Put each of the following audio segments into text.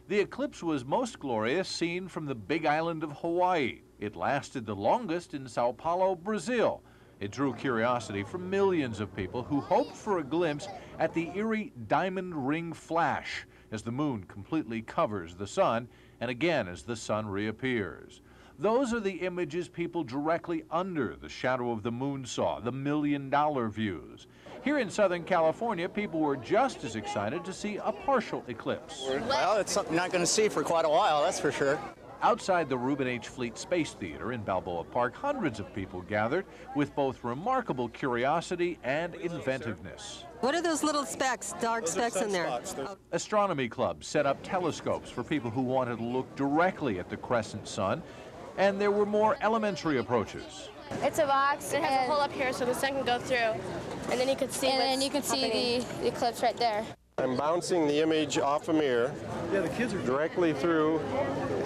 The eclipse was most glorious seen from the big island of Hawaii. It lasted the longest in Sao Paulo, Brazil. It drew curiosity from millions of people who hoped for a glimpse at the eerie diamond ring flash as the moon completely covers the sun and again as the sun reappears. Those are the images people directly under the shadow of the moon saw, the million-dollar views. Here in Southern California, people were just as excited to see a partial eclipse. Well, it's something you're not going to see for quite a while, that's for sure. Outside the Reuben H. Fleet Space Theater in Balboa Park, hundreds of people gathered with both remarkable curiosity and inventiveness. What are those little specks, dark specks in there? Astronomy clubs set up telescopes for people who wanted to look directly at the crescent sun, and there were more elementary approaches. It's a box. It has a hole up here so the sun can go through, and then you can see. And then you can see the eclipse right there. I'm bouncing the image off a mirror directly through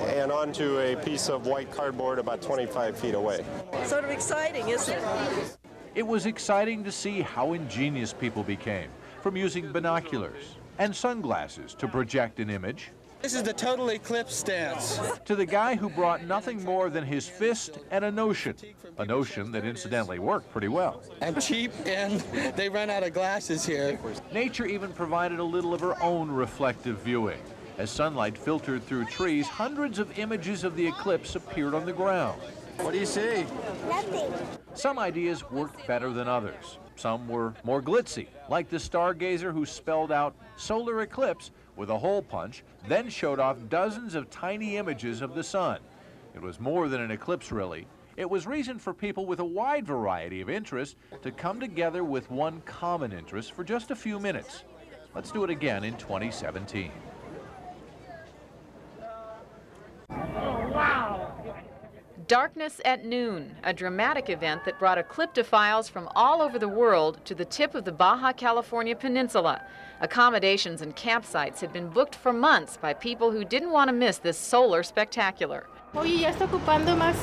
and onto a piece of white cardboard about 25 feet away. Sort of exciting, isn't it? It was exciting to see how ingenious people became, from using binoculars and sunglasses to project an image. This is the total eclipse stance. To the guy who brought nothing more than his fist and a notion that incidentally worked pretty well. And cheap, and they run out of glasses here. Nature even provided a little of her own reflective viewing. As sunlight filtered through trees, hundreds of images of the eclipse appeared on the ground. What do you see? Nothing. Some ideas worked better than others. Some were more glitzy, like the stargazer who spelled out solar eclipse with a hole punch, then showed off dozens of tiny images of the sun. It was more than an eclipse, really. It was reason for people with a wide variety of interests to come together with one common interest for just a few minutes. Let's do it again in 2017. Darkness at Noon, a dramatic event that brought ecliptophiles from all over the world to the tip of the Baja California Peninsula. Accommodations and campsites had been booked for months by people who didn't want to miss this solar spectacular. Oye, ya está ocupando más.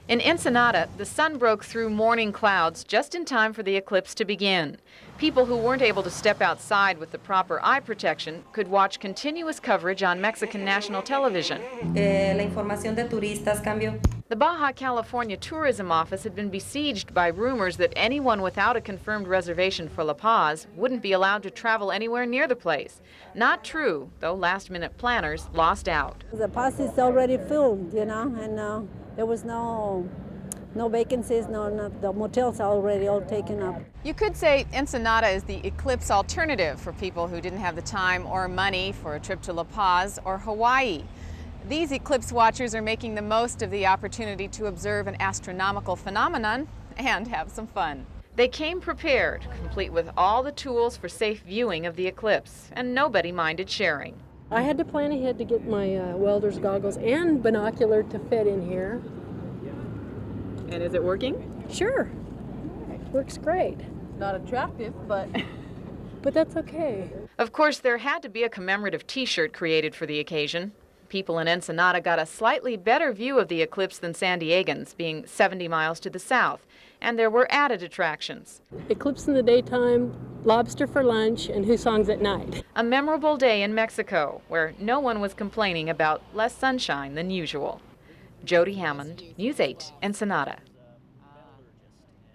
In Ensenada, the sun broke through morning clouds just in time for the eclipse to begin. People who weren't able to step outside with the proper eye protection could watch continuous coverage on Mexican national television. La información de turistas cambió. The Baja California Tourism Office had been besieged by rumors that anyone without a confirmed reservation for La Paz wouldn't be allowed to travel anywhere near the place. Not true, though last-minute planners lost out. The Paz is already filled, you know, and there was no vacancies, the motels are already all taken up. You could say Ensenada is the eclipse alternative for people who didn't have the time or money for a trip to La Paz or Hawaii. These eclipse watchers are making the most of the opportunity to observe an astronomical phenomenon and have some fun. They came prepared, complete with all the tools for safe viewing of the eclipse, and nobody minded sharing. I had to plan ahead to get my welder's goggles and binocular to fit in here. And is it working? Sure. Works great. Not attractive, but... But that's okay. Of course, there had to be a commemorative T-shirt created for the occasion. People in Ensenada got a slightly better view of the eclipse than San Diegans, being 70 miles to the south, and there were added attractions. Eclipse in the daytime, lobster for lunch, and Husongs at night. A memorable day in Mexico, where no one was complaining about less sunshine than usual. Jody Hammond, News 8, Ensenada.